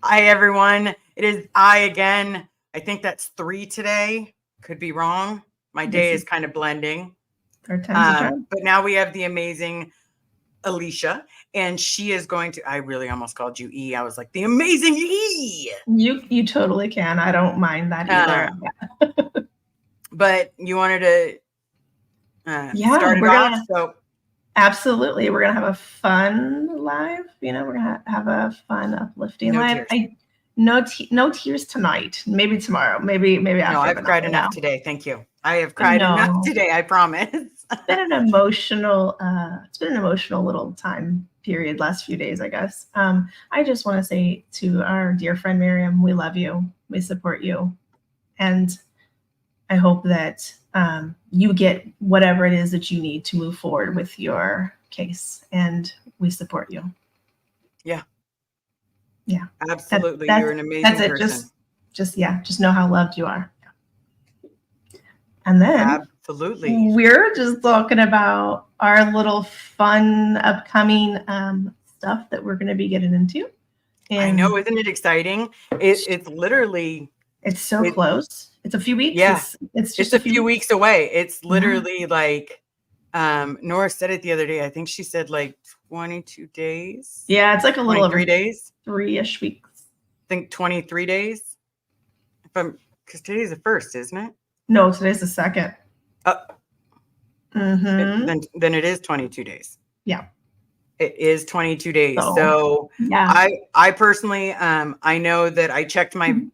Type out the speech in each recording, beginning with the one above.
Hi, everyone. It is I again. I think that's 3 today. Could be wrong. My day is kind of blending. Third time's a charm. But now we have the amazing Elysia, and she is going to. I really almost called you E. I was like, the amazing E. You totally can. I don't mind that either. But you wanted to start it off. So absolutely, we're gonna have a fun live. We're gonna have a fun, uplifting live. No tears tonight. Maybe tomorrow. Maybe after. No, I've cried enough today. Thank you. I have cried enough today. I promise. It's been an emotional. It's been an emotional little time period. Last few days, I guess. I just want to say to our dear friend Miriam, we love you. We support you, and I hope that you get whatever it is that you need to move forward with your case, and we support you. Yeah, absolutely. You're an amazing person. Just know how loved you are. And then absolutely, we're just talking about our little fun upcoming stuff that we're going to be getting into. And I know, isn't it exciting? It's literally. It's so close. It's a few weeks. Yeah, it's just a few weeks away. It's literally like Nora said it the other day. I think she said like 22 days. Yeah, it's like a little over 3 days. 3-ish weeks. I think 23 days. Because today's the 1st, isn't it? No, today's the 2nd. Then it is 22 days. Yeah. It is 22 days. So yeah. I personally I know that I checked my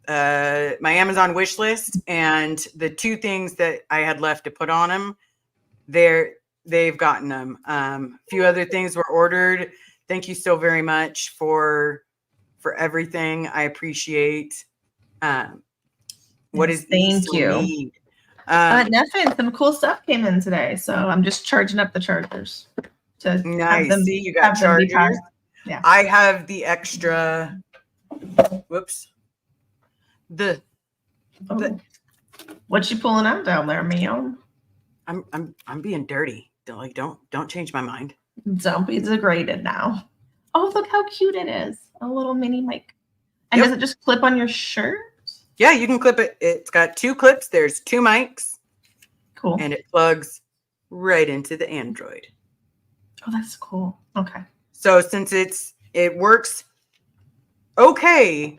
Amazon wish list, and the 2 things that I had left to put on them, they've gotten them. A few other things were ordered. Thank you so very much for everything. I appreciate what is thank you. Nothing. Some cool stuff came in today, so I'm just charging up the chargers. Nice. See, you got chargers. Yeah. I have the extra. Whoops. What's you pulling out down there, Mio? I'm being dirty. Don't change my mind. Don't be degraded now. Oh, look how cute it is. A little mini mic. And does it just clip on your shirt? Yeah, you can clip it. It's got 2 clips. There's 2 mics. Cool. And it plugs right into the Android. Oh, that's cool. Okay. So since it works okay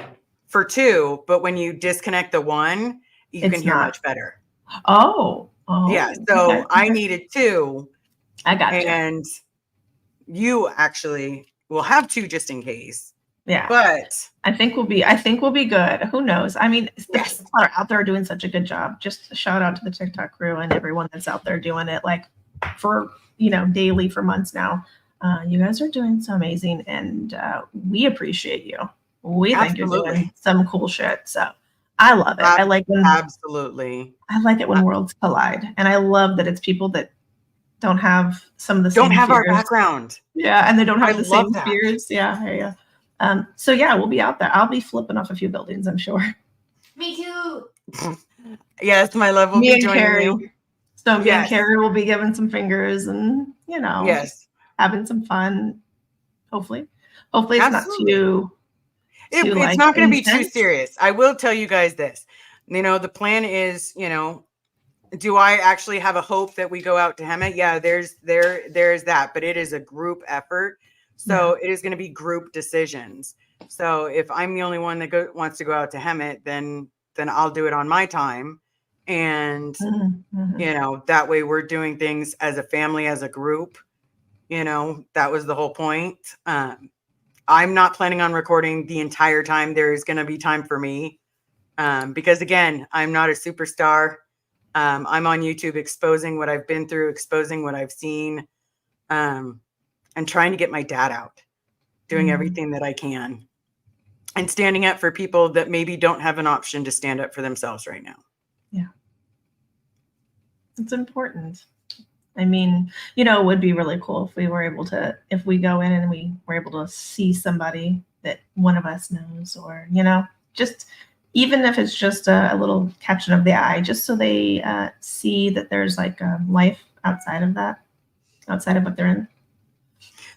for 2, but when you disconnect the one, you can hear much better. Oh. Yeah. So okay. I needed 2. I got you. And you actually will have 2 just in case. Yeah. But I think we'll be good. Who knows? I mean, yes, people are out there doing such a good job. Just a shout out to the TikTok crew and everyone that's out there doing it like for, daily for months now. You guys are doing so amazing, and we appreciate you. We think you're doing some cool shit. So I love it. I like when worlds collide. And I love that it's people that don't have some of the same our fears. background. Yeah, and they don't have the same fears. Yeah. So yeah, we'll be out there. I'll be flipping off a few buildings, I'm sure. Me too. Yes, my love will be joining you. So me and Carrie will be giving some fingers and having some fun. Hopefully it's not too. It's not going to be too serious. I will tell you guys this. The plan is, do I actually have a hope that we go out to Hemet? Yeah, there's that, but it is a group effort. So it is going to be group decisions. So if I'm the only one that wants to go out to Hemet, then I'll do it on my time. And, that way we're doing things as a family, as a group. That was the whole point. I'm not planning on recording the entire time. There is going to be time for me. Because again, I'm not a superstar. I'm on YouTube exposing what I've been through, exposing what I've seen. And trying to get my dad out, doing everything that I can, and standing up for people that maybe don't have an option to stand up for themselves right now. Yeah. It's important. I mean, it would be really cool if we were able to, if we go in and we were able to see somebody that one of us knows, or, just even if it's just a little catching of the eye, just so they see that there's like a life outside of that, outside of what they're in.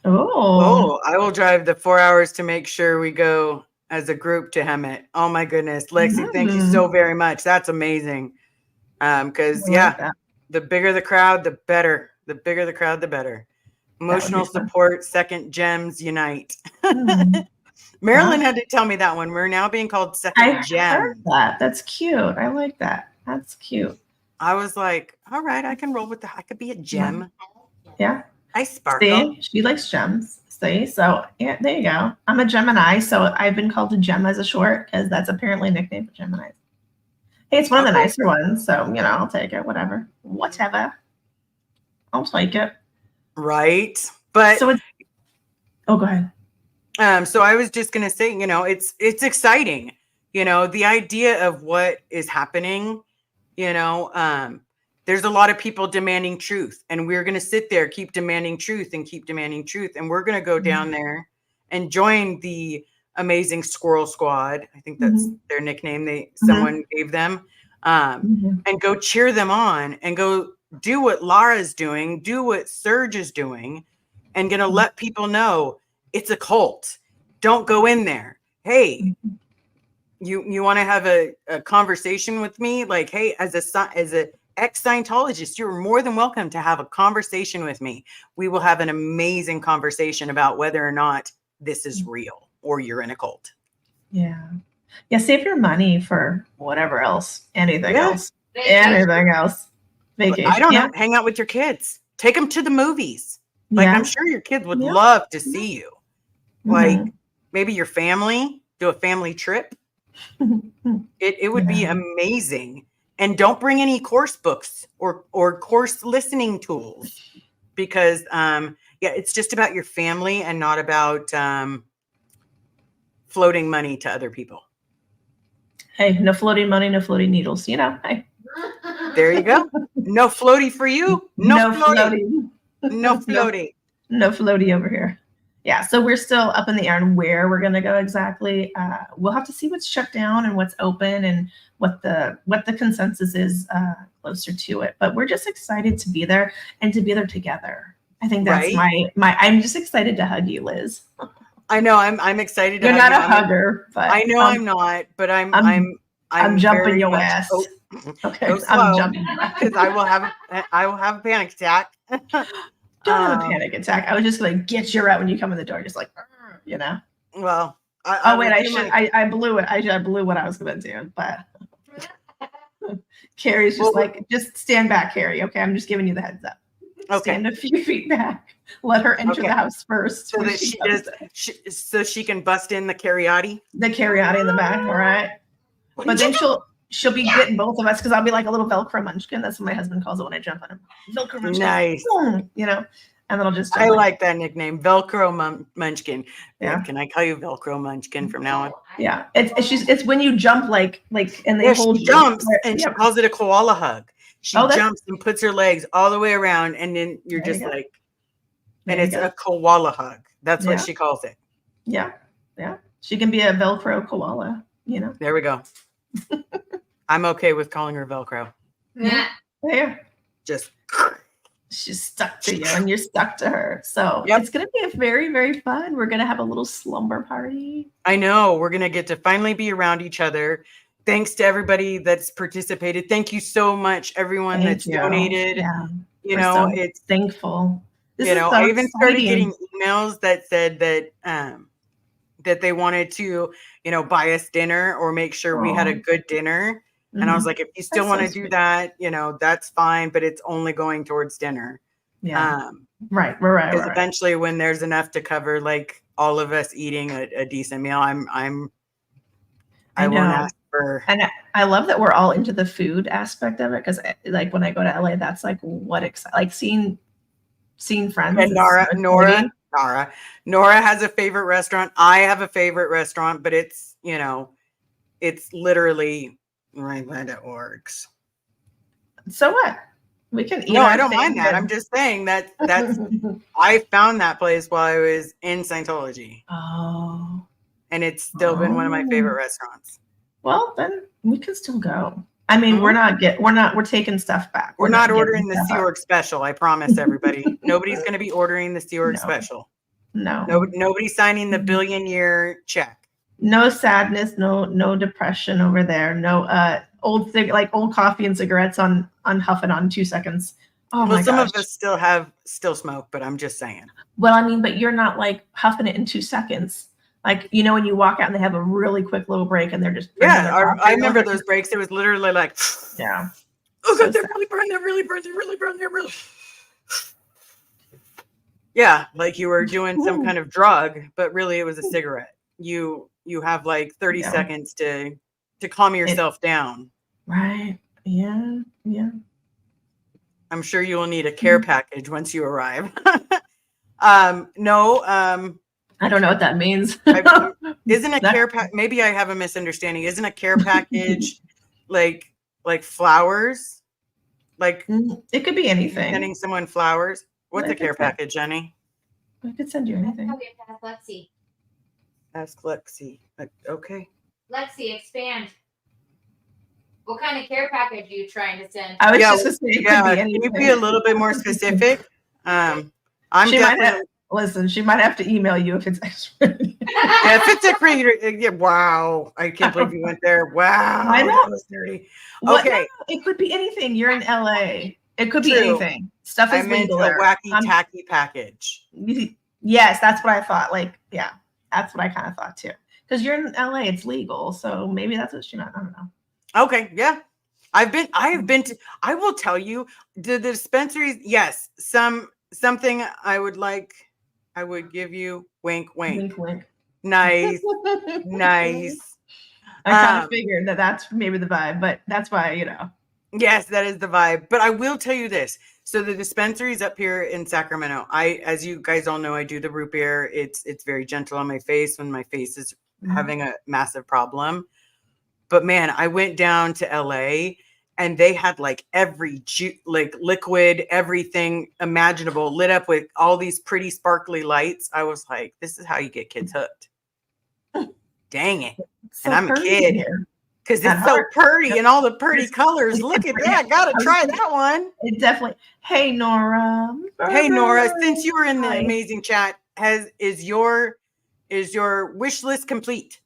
Oh, I will drive the 4 hours to make sure we go as a group to Hemet. Oh my goodness. Lexi, thank you so very much. That's amazing. Because the bigger the crowd, the better. The bigger the crowd, the better. Emotional support, second gems unite. Marilyn had to tell me that one. We're now being called second gem. I heard that. That's cute. I like that. That's cute. I was like, all right, I can roll with that. I could be a gem. Yeah. I sparkle. See, she likes gems. See, so yeah, there you go. I'm a Gemini, so I've been called a gem as a short because that's apparently a nickname for Geminis. Hey, it's one of the nicer ones, so I'll take it. Whatever. I'll take it. Right, but so it's. Oh, go ahead. So I was just gonna say, it's exciting. The idea of what is happening. There's a lot of people demanding truth, and we're going to sit there, keep demanding truth, and we're going to go down there and join the amazing Squirrel Squad. I think that's their nickname someone gave them, and go cheer them on and go do what Lara's doing, do what Serge is doing, and going to let people know it's a cult. Don't go in there. Hey, you want to have a conversation with me? Like, hey, as a ex-Scientologist, you're more than welcome to have a conversation with me. We will have an amazing conversation about whether or not this is real or you're in a cult. Yeah. Yeah. Save your money for whatever else, anything else. Vacation. I don't know. Hang out with your kids. Take them to the movies. Like, I'm sure your kids would love to see you. Like, maybe your family, do a family trip. It would be amazing. And don't bring any course books or course listening tools because, it's just about your family and not about floating money to other people. Hey, no floating money, no floating needles. Hey. There you go. No floaty for you. No floaty. No floaty. No floaty over here. Yeah, so we're still up in the air on where we're going to go exactly. We'll have to see what's shut down and what's open and what the consensus is closer to it. But we're just excited to be there and to be there together. I think that's my. I'm just excited to hug you, Liz. I know. I'm excited. You're not a hugger, but I know I'm not. But I'm jumping your ass. Okay, I'm jumping because I will have a panic attack. Don't have a panic attack. I was just going to get you right when you come in the door, just like, Well, I blew it. I blew what I was going to do, but Carrie's just just stand back, Carrie. Okay, I'm just giving you the heads up. Okay. Stand a few feet back. Let her enter the house first, so that so she can bust in the carriotti. The carriotti in the back, all right. But then she'll be getting both of us because I'll be like a little Velcro munchkin. That's what my husband calls it when I jump on him. Velcro munchkin. Nice. And then I'll just. I like that nickname, Velcro munchkin. Yeah. Can I call you Velcro munchkin from now on? Yeah. It's when you jump like and they hold she jumps and she calls it a koala hug. She jumps and puts her legs all the way around and then you're just like, and it's a koala hug. That's what she calls it. Yeah. Yeah. She can be a Velcro koala, There we go. I'm okay with calling her Velcro. Yeah. There. Just. She's stuck to you and you're stuck to her. So it's going to be very, very fun. We're going to have a little slumber party. I know. We're going to get to finally be around each other. Thanks to everybody that's participated. Thank you so much, everyone that's donated. Yeah. It's thankful. I even started getting emails that said that that they wanted to, buy us dinner or make sure we had a good dinner. And I was like, if you still want to do that, that's fine, but it's only going towards dinner. Yeah. Right. Because eventually when there's enough to cover like all of us eating a decent meal, I won't ask for. And I love that we're all into the food aspect of it. Cause like when I go to LA, that's like seeing friends. And Nora has a favorite restaurant. I have a favorite restaurant, but it's, it's literally right by the orgs. So what? We can eat. No, I don't mind that. I'm just saying that's I found that place while I was in Scientology. Oh. And it's still been one of my favorite restaurants. Well, then we can still go. I mean, we're taking stuff back. We're not ordering the Sea Org special. I promise everybody. Nobody's going to be ordering the Sea Org special. No. Nobody signing the $1 billion check. No sadness, no depression over there. No old coffee and cigarettes on huffing on 2 seconds. Oh my gosh. Some of us still smoke, but I'm just saying. Well, I mean, but you're not like huffing it in 2 seconds. Like, you know, when you walk out and they have a really quick little break and they're just I remember those breaks. It was literally like, yeah. Oh God, they're really burned. They're really burned. They're really burned. They're really. Yeah, like you were doing some kind of drug, but really it was a cigarette. You have like 30 seconds to calm yourself down. Right. Yeah. Yeah. I'm sure you will need a care package once you arrive. No. I don't know what that means. Isn't a care pack? Maybe I have a misunderstanding. Isn't a care package like flowers? Like it could be anything. Sending someone flowers. What's a care package, Jenny? I could send you anything. That's how we have to ask Lexi. Ask Lexi. Okay. Lexi, expand. What kind of care package are you trying to send? I was just going to say, can you be a little bit more specific? She might have to email you if it's extra. If it's a creator, wow. I can't believe you went there. Wow. I know. That was dirty. Okay. It could be anything. You're in LA. It could be anything. Stuff is legal. A wacky, tacky package. Yes, that's what I thought. Like, yeah, that's what I kind of thought too. Because you're in LA, it's legal. So maybe that's what she meant. I don't know. Okay, yeah. I have been to, I will tell you, the dispensaries, yes, something I would give you, wink, wink. Wink, wink. Nice. Nice. I kind of figured that's maybe the vibe, but that's why, you know. Yes, that is the vibe. But I will tell you this. So the dispensaries up here in Sacramento, as you guys all know, I do the root beer. It's very gentle on my face when my face is having a massive problem. But man, I went down to LA and they had like every liquid, everything imaginable lit up with all these pretty sparkly lights. I was like, this is how you get kids hooked. Dang it. So and I'm a kid here. Because it's so pretty and all the pretty colors. Look at that. Gotta try that one. It definitely. Hey, Nora. Hey, Nora. Since you were in the amazing chat, is your wish list complete?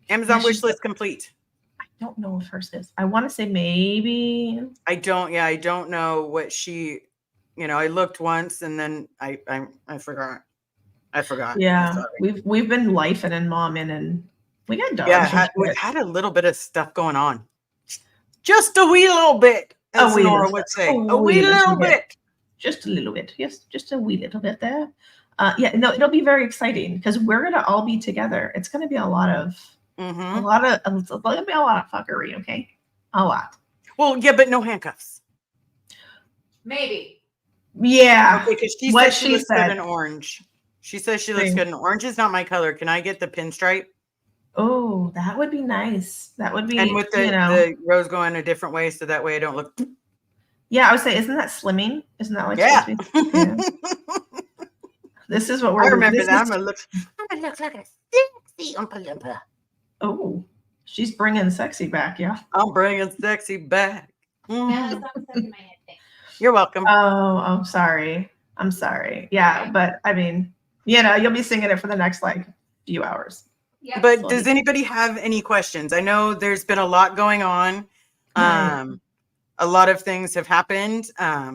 Amazon wish list complete. I don't know if hers is. I want to say maybe. I don't know what she. I looked once and then I forgot. Yeah, we've been lifing and momming and. We got dogs. Yeah, we've had a little bit of stuff going on. Just a wee little bit, as Nora would say. A wee little bit. Just a little bit. Yes, just a wee little bit there. It'll be very exciting because we're gonna all be together. It's gonna be a lot of fuckery. Okay, a lot. Well, yeah, but no handcuffs. Maybe. Yeah. Okay, because she said she looks good in orange. She says she looks good in orange. Is not my color. Can I get the pinstripe? Oh, that would be nice. That would be, and with the rose going a different way, so that way I don't look. Yeah, I would say, isn't that slimming? Isn't that like? Yeah. This is what we're. I remember that. I'm gonna look like a sexy Oompa Loompa. Oh, she's bringing sexy back, yeah. I'm bringing sexy back. Mm-hmm. You're welcome. Oh, I'm sorry. Yeah, but I mean, you'll be singing it for the next few hours. Yep. But does anybody have any questions? I know there's been a lot going on. A lot of things have happened. I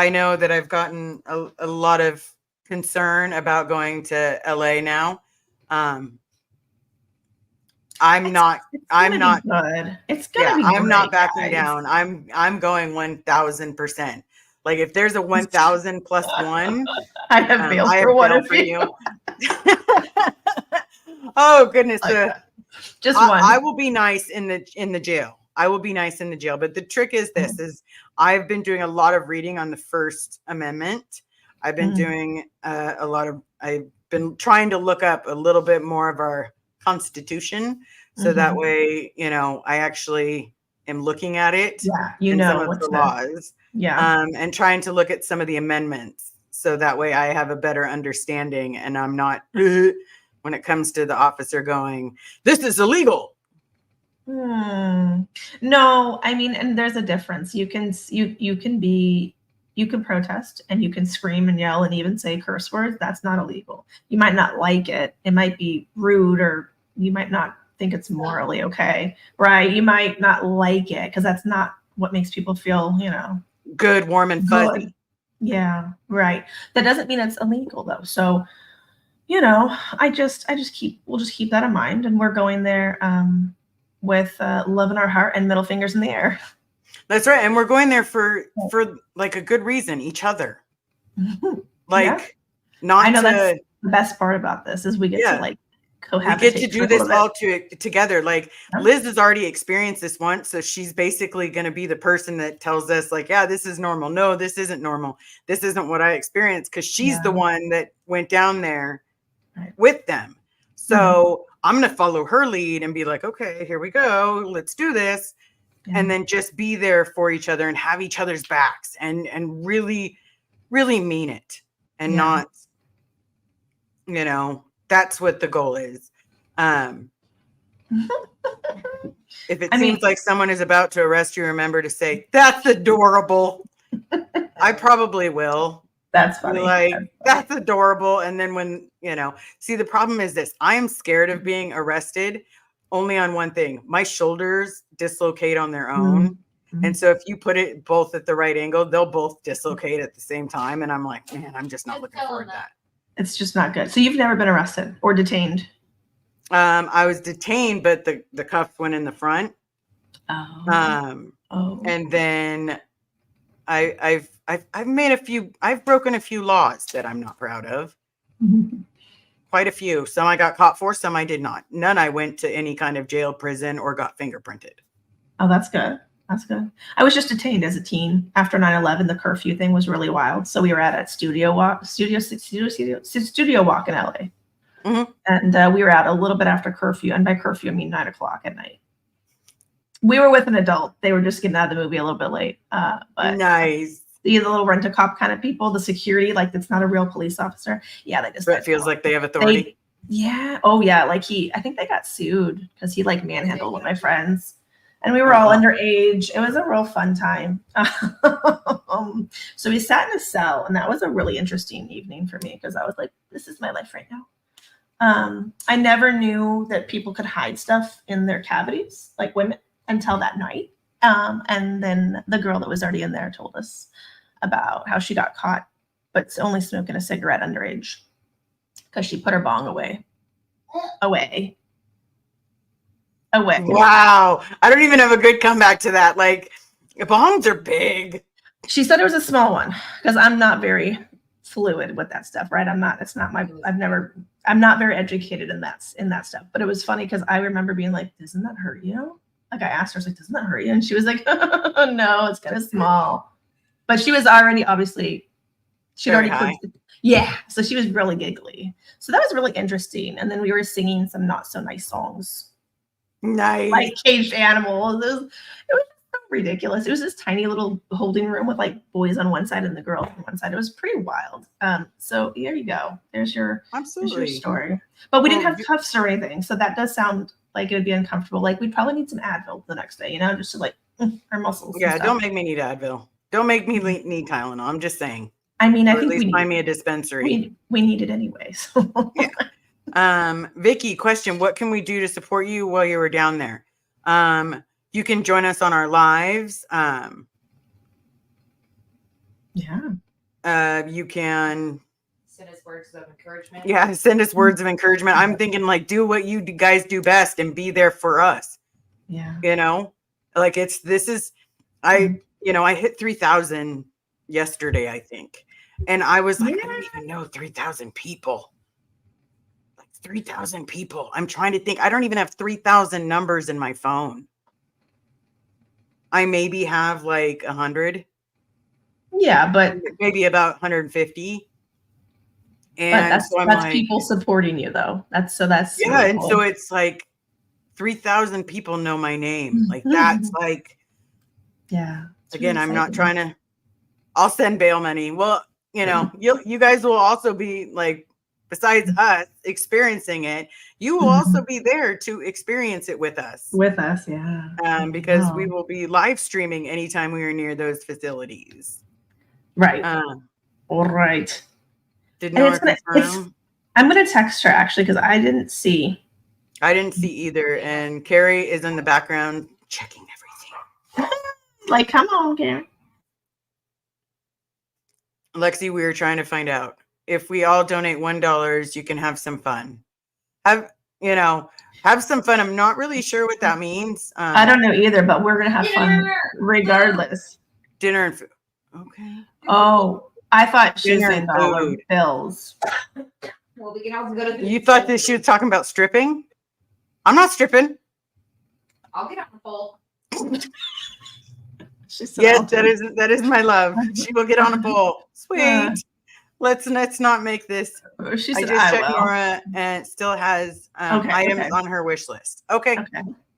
know that I've gotten a lot of concern about going to LA now. I'm not good. It's gonna be I'm great, not backing guys. down. I'm going 1000%. Like if there's a 1000 plus one, I have bail for one of you. Oh goodness! Just one. I will be nice in the jail. I will be nice in the jail. But the trick is this: is I've been doing a lot of reading on the First Amendment. I've been doing I've been trying to look up a little bit more of our Constitution, so that way, I actually am looking at it. Yeah, some of the laws. Yeah. And trying to look at some of the amendments, so that way I have a better understanding, and I'm not. When it comes to the officer going, this is illegal. No, I mean, and there's a difference. You can you can protest and you can scream and yell and even say curse words. That's not illegal. You might not like it. It might be rude, or you might not think it's morally okay, right? You might not like it because that's not what makes people feel, good, warm, and fuzzy. Good. Yeah, right. That doesn't mean it's illegal though. So, we'll just keep that in mind, and we're going there with love in our heart and middle fingers in the air. That's right, and we're going there for like a good reason, each other. Like, not. I know that's the best part about this is we get to like cohabitate. We get to do this all together. Like Liz has already experienced this once, so she's basically going to be the person that tells us, like, yeah, this is normal. No, this isn't normal. This isn't what I experienced, because she's the one that went down there with them. So I'm going to follow her lead and be like, okay, here we go. Let's do this. And then just be there for each other and have each other's backs and really, really mean it, and not, that's what the goal is. If it seems like someone is about to arrest you, remember to say, that's adorable. I probably will. That's funny. Like, that's adorable. And then when, see, the problem is this: I am scared of being arrested only on one thing. My shoulders dislocate on their own. And so if you put it both at the right angle, they'll both dislocate at the same time. And I'm like, man, I'm just not looking forward to that. It's just not good. So you've never been arrested or detained? I was detained, but the cuffs went in the front. And then I've broken a few laws that I'm not proud of. Quite a few. Some I got caught for, some I did not. None I went to any kind of jail, prison, or got fingerprinted. Oh, that's good. That's good. I was just detained as a teen after 9/11. The curfew thing was really wild. So we were at a studio walk in LA. And we were out a little bit after curfew. And by curfew, I mean 9 o'clock at night. We were with an adult. They were just getting out of the movie a little bit late. But nice. The little rent-a-cop kind of people, the security, like that's not a real police officer. Yeah, they just. But it feels like they have authority. Oh yeah. Like I think they got sued because he like manhandled one of my friends, and we were all underage. It was a real fun time. So we sat in a cell, and that was a really interesting evening for me because I was like, "This is my life right now." I never knew that people could hide stuff in their cavities, like women, until that night. And then the girl that was already in there told us about how she got caught, but only smoking a cigarette underage because she put her bong away. Wow. I don't even have a good comeback to that. Like, bongs are big. She said it was a small one because I'm not very fluid with that stuff, right? I'm not very educated in that stuff. But it was funny because I remember being like, doesn't that hurt you? Like I asked her, I was like, doesn't that hurt you? And she was like, no, it's kind of small. But she was already, obviously, she'd already quit. Yeah. So she was really giggly. So that was really interesting. And then we were singing some not so nice songs. Nice. Like Caged Animals. It was so ridiculous. It was this tiny little holding room with like boys on one side and the girls on one side. It was pretty wild. So there you go. There's your story. But we didn't have cuffs or anything. So that does sound like it would be uncomfortable. Like we'd probably need some Advil the next day, just to like our muscles. Yeah, don't make me need Advil. Don't make me need Tylenol. I'm just saying. I mean, I think at least find me a dispensary. We need it anyway. So. Yeah. Vicky, question: what can we do to support you while you were down there? You can join us on our lives. You can send us words of encouragement. Yeah, send us words of encouragement. I'm thinking like, do what you guys do best and be there for us. Yeah. Like I hit 3,000 yesterday, I think. And I was like, I don't even know 3,000 people. Like 3,000 people. I'm trying to think. I don't even have 3,000 numbers in my phone. I maybe have like 100. Yeah, but maybe about 150. And that's like, people supporting you though. That's yeah, really cool. And so it's like 3,000 people know my name. Like that's like, yeah. Again, really I'm not trying to. I'll send bail money. Well, you guys will also be like, besides us experiencing it, you will also be there to experience it with us. With us, yeah. Because we will be live streaming anytime we are near those facilities. Right. All right. Did And Nora confirm? I'm going to text her actually because I didn't see. I didn't see either. And Carrie is in the background checking everything. Like, come on, Carrie. Lexi, we were trying to find out if we all donate $1, you can have some fun. Have some fun. I'm not really sure what that means. I don't know either, but we're going to have fun regardless. Dinner and food. Okay. Oh, I thought she was Dinner saying and dollar food. bills. Well, we can also go to the. You thought that she was talking about stripping? I'm not stripping. I'll get on the pole. Yes, that is my love. She will get on a pole. Sweet. Let's not make this. She I said, just I checked will. Nora and still has items on her wish list. Okay.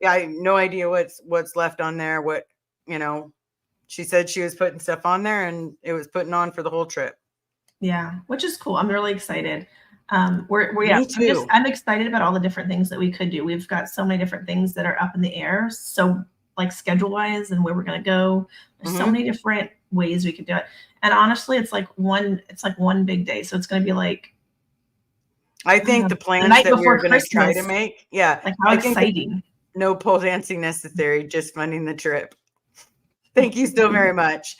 Yeah, I have no idea what's left on there. What she said she was putting stuff on there, and it was putting on for the whole trip. Yeah, which is cool. I'm really excited. Me too. I'm excited about all the different things that we could do. We've got so many different things that are up in the air. So like schedule wise and where we're going to go. There's so many different ways we could do it. And honestly, it's like one big day. So it's going to be like, I think the plans that we're going to try to make. Yeah. Like how exciting. No pole dancing necessary, just funding the trip. Thank you so very much.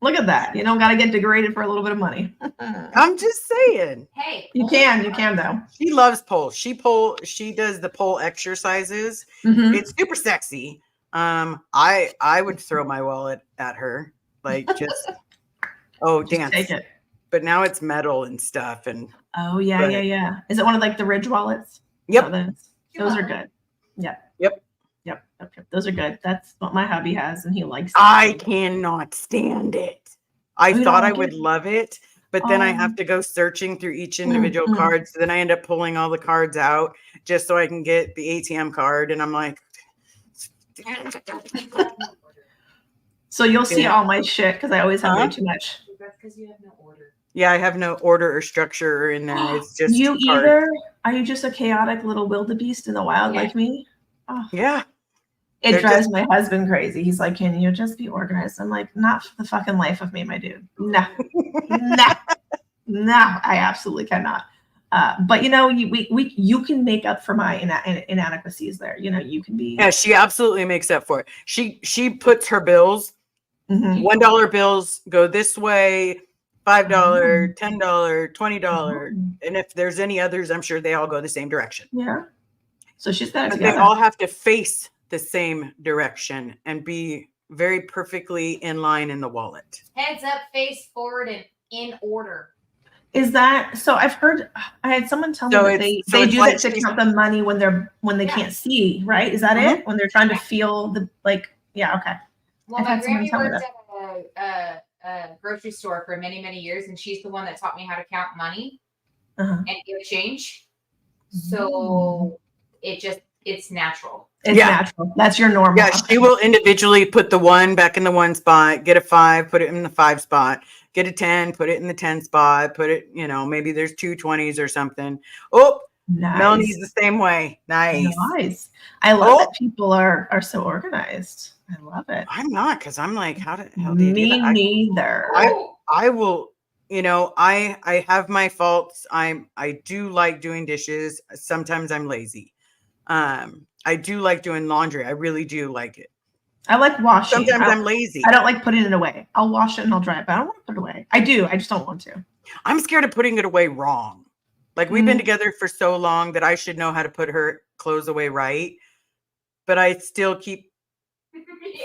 Look at that. You don't got to get degraded for a little bit of money. I'm just saying. Hey. You can though. She loves pole. She does the pole exercises. It's super sexy. I would throw my wallet at her. Like just dance. Take it. But now it's metal and stuff. And yeah. Is it one of like the Ridge wallets? Yep. Those are good. Yep. Okay. Those are good. That's what my hubby has, and he likes it. I cannot stand it. I thought I would love it, but then I have to go searching through each individual card. So then I end up pulling all the cards out just so I can get the ATM card. And I'm like, so you'll see all my shit because I always have way too much. That's because you have no order. Yeah, I have no order or structure in there. It's just you cards. either. Are you just a chaotic little wildebeest in the wild like me? Oh. Yeah. It drives my husband crazy. He's like, can you just be organized? I'm like, not for the fucking life of me, my dude. No, I absolutely cannot. But you can make up for my inadequacies there. You can be. Yeah, she absolutely makes up for it. She puts her bills. $1 bills go this way. $5, $10, $20, and if there's any others, I'm sure they all go the same direction. Yeah. So she's got it together. They all have to face the same direction and be very perfectly in line in the wallet. Heads up, face forward, and in order. Is that so? I had someone tell me that they do that to count the money when they can't see, right? Is that it? When they're trying to feel the okay. Well, my Grammy worked at a grocery store for many, many years, and she's the one that taught me how to count money and give change. So it's natural. It's natural. That's your normal. Yeah, she will individually put the 1 back in the 1 spot, get a 5, put it in the 5 spot, get a 10, put it in the 10 spot, put it, maybe there's 2 20s or something. Oh, nice. Melanie's the same way. Nice. I love that people are so organized. I love it. I'm not, because I'm like, how do you do that? Me neither. I will, I have my faults. I do like doing dishes. Sometimes I'm lazy. I do like doing laundry. I really do like it. I like washing. Sometimes I'm lazy. I don't like putting it away. I'll wash it and I'll dry it, but I don't want to put it away. I do. I just don't want to. I'm scared of putting it away wrong. Like we've been together for so long that I should know how to put her clothes away right. But I still keep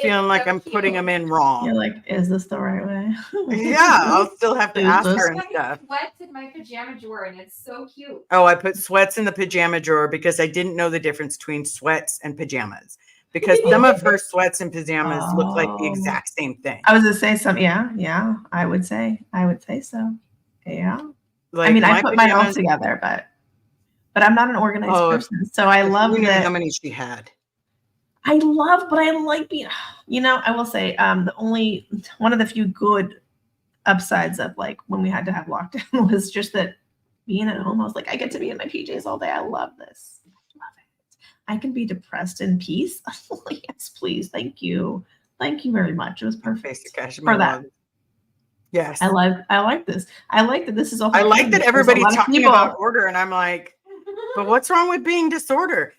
feeling like I'm putting them in wrong. You're like, is this the right way? Yeah, I'll still have to ask her and stuff. Sweats in my pajama drawer, and it's so cute. Oh, I put sweats in the pajama drawer because I didn't know the difference between sweats and pajamas. Because some of her sweats and pajamas look like the exact same thing. I was gonna say some. Yeah. I would say so. Yeah. Like I mean, I put mine all together, but I'm not an organized person. So I love that. How many she had. But I like being, I will say one of the few good upsides of like when we had to have lockdown was just that being at home, I was like, I get to be in my PJs all day. I love this. I love it. I can be depressed in peace. Yes, please. Thank you. Thank you very much. It was perfect for that. Yes. I like this. I like that this is a whole I like that everybody's talking about order, and I'm like, but what's wrong with being disorder?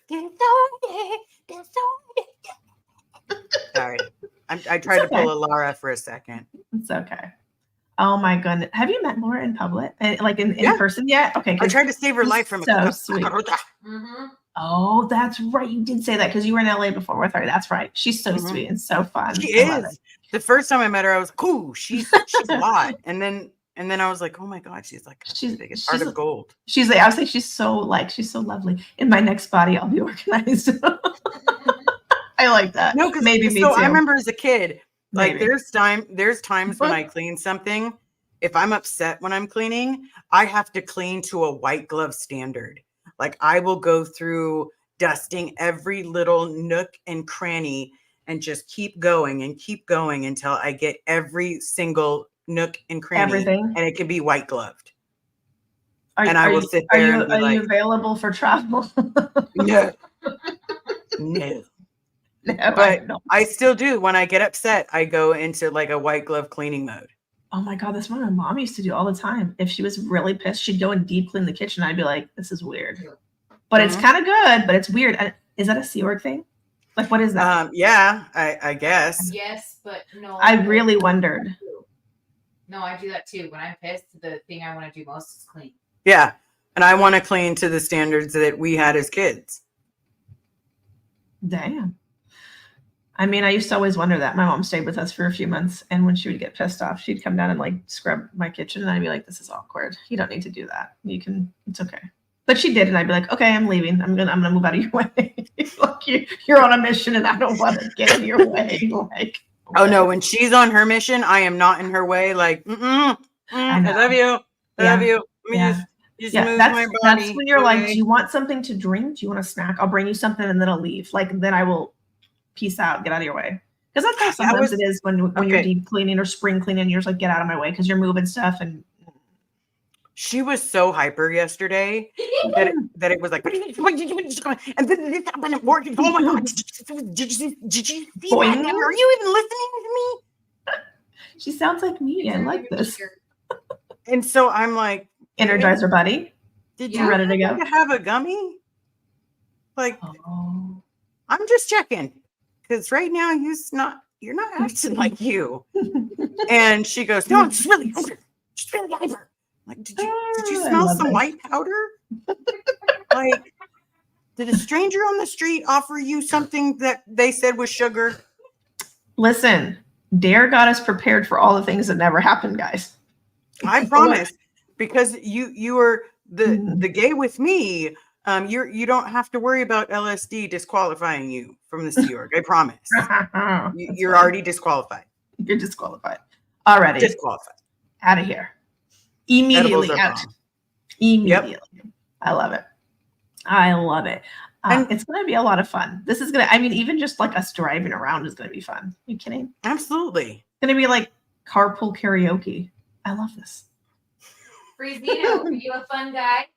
Sorry. I tried to pull a Laura for a second. It's okay. Oh my goodness. Have you met Laura in public? Like in person yet? Okay. I tried to save her life from so sweet. Oh, that's right. You did say that because you were in LA before with her. That's right. She's so sweet and so fun. She is. The first time I met her, I was like, "Ooh, she's a lot." And then I was like, "Oh my god, she's like the biggest heart of gold." She's like, I was like, she's so lovely. In my next body, I'll be organized. I like that. No, because maybe me too. I remember as a kid, like there's times when I clean something. If I'm upset when I'm cleaning, I have to clean to a white glove standard. Like I will go through dusting every little nook and cranny and just keep going until I get every single nook and cranny. Everything. And it can be white gloved. Are you available for travel? No. But I still do. When I get upset, I go into like a white glove cleaning mode. Oh my God, that's what my mom used to do all the time. If she was really pissed, she'd go and deep clean the kitchen. I'd be like, this is weird. But it's kind of good, but it's weird. Is that a Sea Org thing? Like, what is that? Yeah, I guess. Yes, but no. I really wondered. No, I do that too. When I'm pissed, the thing I want to do most is clean. Yeah, and I want to clean to the standards that we had as kids. Damn. I mean, I used to always wonder that. My mom stayed with us for a few months, and when she would get pissed off, she'd come down and like scrub my kitchen, and I'd be like, "This is awkward. You don't need to do that. You can. It's okay." But she did, and I'd be like, "Okay, I'm leaving. I'm gonna move out of your way. Like you're on a mission, and I don't want to get in your way." Like, oh no, when she's on her mission, I am not in her way. Like, I love you. I love you. Let me just move my body. That's when you're like, "Do you want something to drink? Do you want a snack? I'll bring you something, and then I'll leave. Like, then I will." Peace out, get out of your way. Because that's how sometimes it is when you're deep cleaning or spring cleaning and you're just like, get out of my way because you're moving stuff. And she was so hyper yesterday that it was like, and then this happened at work. Oh my God, did you see that? Are you even listening to me? She sounds like me. I like this. And so I'm like, Energizer buddy. Did you ready to go? Have a gummy? Like, I'm just checking. Because right now you're not acting like you. And she goes, no, I'm just really hyper. Like, did you smell some white powder? Like, did a stranger on the street offer you something that they said was sugar? Listen, Dare got us prepared for all the things that never happened, guys. I promise. Because you were the gay with me. You don't have to worry about LSD disqualifying you from the Sea Org. I promise. You're already disqualified. You're disqualified. Already. Disqualified. Out of here. Immediately out. Immediately. Yep. I love it. And it's going to be a lot of fun. This is going to, even just like us driving around is going to be fun. Are you kidding? Absolutely. It's going to be like carpool karaoke. I love this. Freezino, are you a fun guy?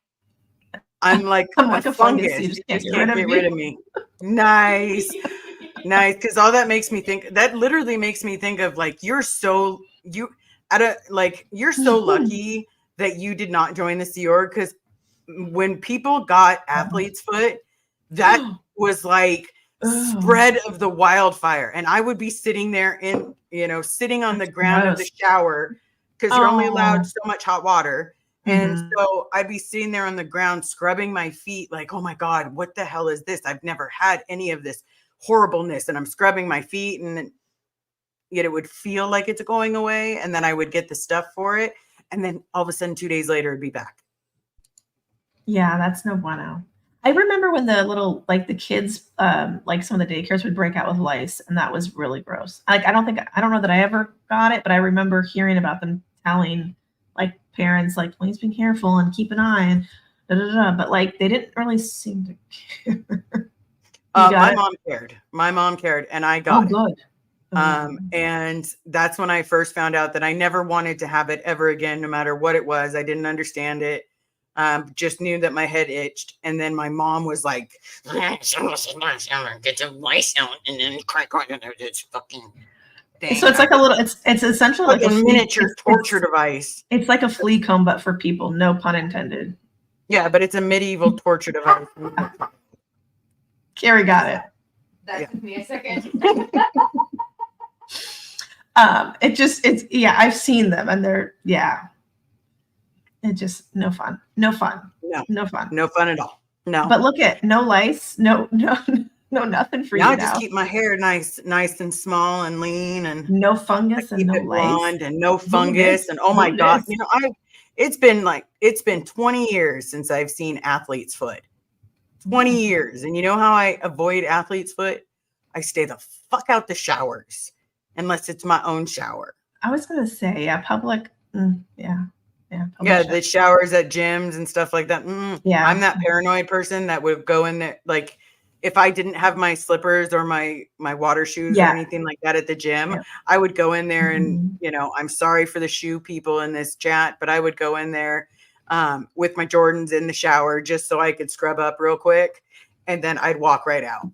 I'm like a fungus. You just can't get rid of me. Nice. Because all that makes me think, that literally makes me think of like, you're so lucky that you did not join the Sea Org. Because when people got athlete's foot, that was like spread of the wildfire. And I would be sitting there sitting on the ground of the shower because you're only allowed so much hot water. And so I'd be sitting there on the ground, scrubbing my feet like, oh my God, what the hell is this? I've never had any of this horribleness. And I'm scrubbing my feet and yet it would feel like it's going away. And then I would get the stuff for it. And then all of a sudden, 2 days later, it'd be back. Yeah, that's no bueno. I remember when the little, like the kids, like some of the daycares would break out with lice. And that was really gross. Like, I don't know that I ever got it, but I remember hearing about them telling like parents, like, please be careful and keep an eye and but like they didn't really seem to care. My mom cared and I got it. Good. And that's when I first found out that I never wanted to have it ever again, no matter what it was. I didn't understand it. Just knew that my head itched. And then my mom was like, get the lice out and then crack on it. It's fucking Dang, so it's like a little. It's essentially like like a miniature torture it's, device. It's like a flea comb, but for people. No pun intended. Yeah, but it's a medieval torture device. Carrie got it. That took me a second. I've seen them and they're it just no fun. No fun at all. No. But look at no lice, no nothing for you now. I just keep my hair nice and small and lean, and no fungus and no lice blonde and no fungus. And oh my God, it's been 20 years since I've seen athlete's foot. 20 years. And you know how I avoid athlete's foot? I stay the fuck out the showers unless it's my own shower. I was gonna say, public. The showers at gyms and stuff like that. Yeah, I'm that paranoid person that would go in there. Like, if I didn't have my slippers or my water shoes or anything like that at the gym, I would go in there and, I'm sorry for the shoe people in this chat, but I would go in there with my Jordans in the shower just so I could scrub up real quick. And then I'd walk right out.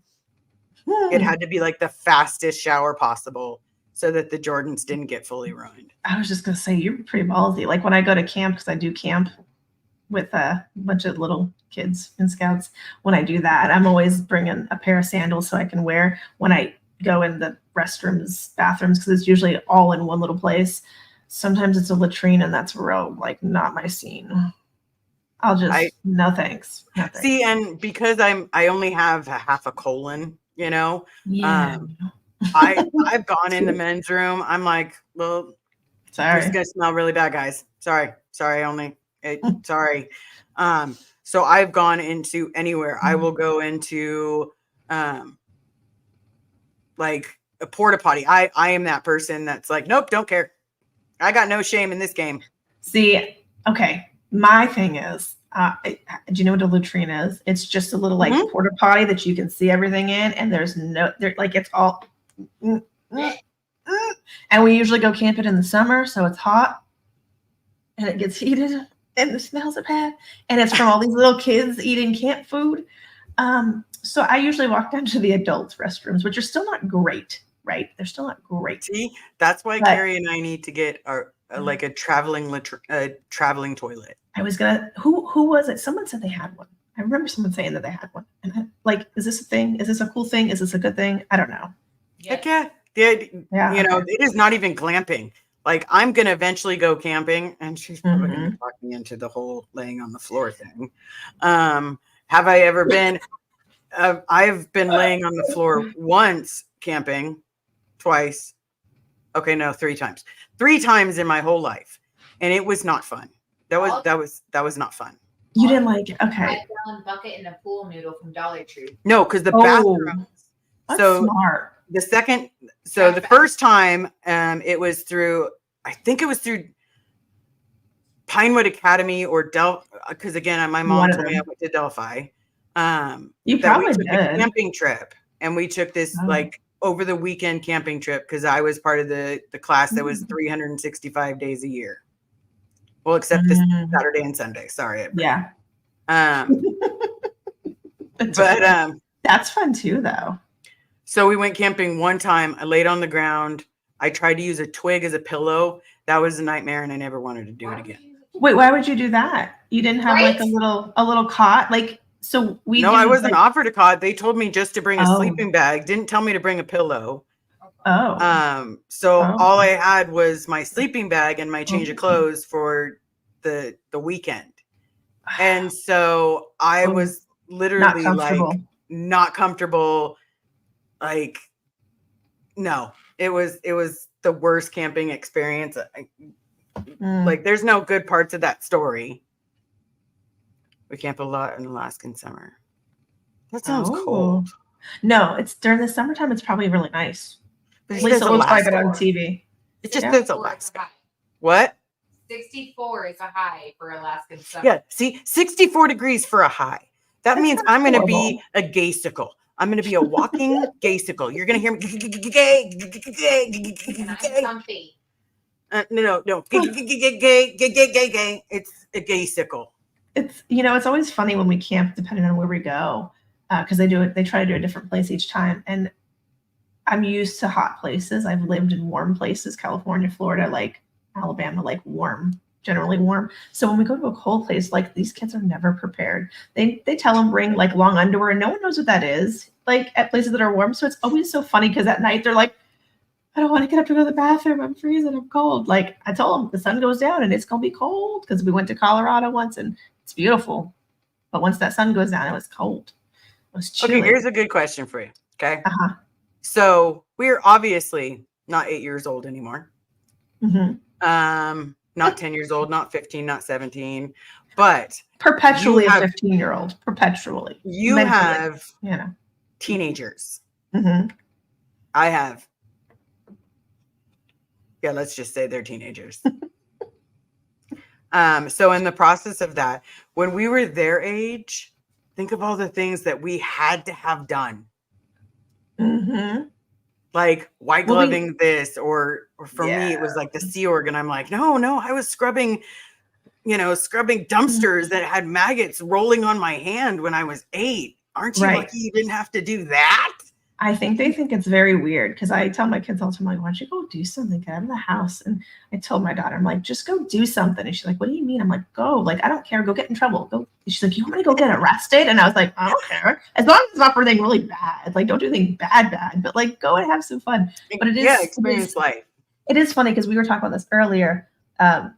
It had to be like the fastest shower possible so that the Jordans didn't get fully ruined. I was just going to say, you're pretty ballsy. Like when I go to camp, because I do camp with a bunch of little kids and scouts, when I do that, I'm always bringing a pair of sandals so I can wear when I go in the bathrooms, because it's usually all in one little place. Sometimes it's a latrine and that's real, like not my scene. No thanks. See, and because I only have a half a colon, I've gone in the men's room. I'm like, well, sorry, it's gonna smell really bad, guys. Sorry. Sorry. So I've gone into anywhere. I will go into like a porta potty. I am that person that's like, nope, don't care. I got no shame in this game. See, okay. My thing is, do you know what a latrine is? It's just a little like porta potty that you can see everything in, and there's it's all. And we usually go camping in the summer, so it's hot, and it gets heated, and the smells are bad, and it's from all these little kids eating camp food. So I usually walk down to the adults' restrooms, which are still not great, right? They're still not great. See, that's why Carrie and I need to get like a traveling toilet. I was gonna. Who was it? Someone said they had one. I remember someone saying that they had one. And is this a thing? Is this a cool thing? Is this a good thing? I don't know. Heck yeah. It is not even glamping. Like, I'm gonna eventually go camping, and she's probably gonna talk me into the whole laying on the floor thing. Have I ever been? I've been laying on the floor once camping, twice. Okay, no, 3 times. 3 times in my whole life, and it was not fun. That was not fun. You didn't like it? Okay. $5 bucket and a pool noodle from Dollar Tree. No, because the bathroom. So smart. The first time, it was through. I think it was through Pinewood Academy or because again, my mom told me I went to Delphi. You probably did. A camping trip, and we took this like over the weekend camping trip because I was part of the class that was 365 days a year. Well, except this Saturday and Sunday. Sorry. Yeah. But that's fun too, though. So we went camping one time. I laid on the ground. I tried to use a twig as a pillow. That was a nightmare, and I never wanted to do it again. Wait, why would you do that? You didn't have like a little cot, like so we. No, I wasn't offered a cot. They told me just to bring a sleeping bag. Didn't tell me to bring a pillow. So all I had was my sleeping bag and my change of clothes for the weekend, and so I was literally not comfortable. Like, no, it was the worst camping experience. Like, there's no good parts of that story. We camp a lot in Alaskan summer. That sounds cold. No, it's during the summertime. It's probably really nice. At least it looks like it on TV. It just says Alaska. What? 64 is a high for Alaskan summer. Yeah, see, 64 degrees for a high. That means I'm going to be a gaysicle. I'm going to be a walking gaysicle. You're going to hear me gay. No. Gay. It's a gaysicle. It's it's always funny when we camp, depending on where we go, because they try to do a different place each time. And I'm used to hot places. I've lived in warm places, California, Florida, like Alabama, like warm, generally warm. So when we go to a cold place, like these kids are never prepared. They tell them bring like long underwear, and no one knows what that is, like at places that are warm. So it's always so funny because at night they're like, I don't want to get up to go to the bathroom. I'm freezing. I'm cold. Like I told them the sun goes down and it's going to be cold because we went to Colorado once and it's beautiful. But once that sun goes down, it was cold. It was chilly. Okay, here's a good question for you. Okay. Uh-huh. So we're obviously not 8 years old anymore. Mm-hmm. Not 10 years old, not 15, not 17, but perpetually a 15-year-old. Perpetually. You have teenagers. Mm-hmm. I have. Yeah, let's just say they're teenagers. So in the process of that, when we were their age, think of all the things that we had to have done. Mm-hmm. Like white gloving this, or for me, it was like the Sea Org. And I'm like, no, I was scrubbing dumpsters that had maggots rolling on my hand when I was 8. Aren't you lucky you didn't have to do that? I think they think it's very weird because I tell my kids all the time, like, why don't you go do something? Get out of the house. And I told my daughter, I'm like, just go do something. And she's like, what do you mean? I'm like, go. Like, I don't care. Go get in trouble. Go. And she's like, you want me to go get arrested? And I was like, I don't care. As long as it's not for anything really bad. Like, don't do anything bad. But like, go and have some fun. But it is experience life. It is funny because we were talking about this earlier. I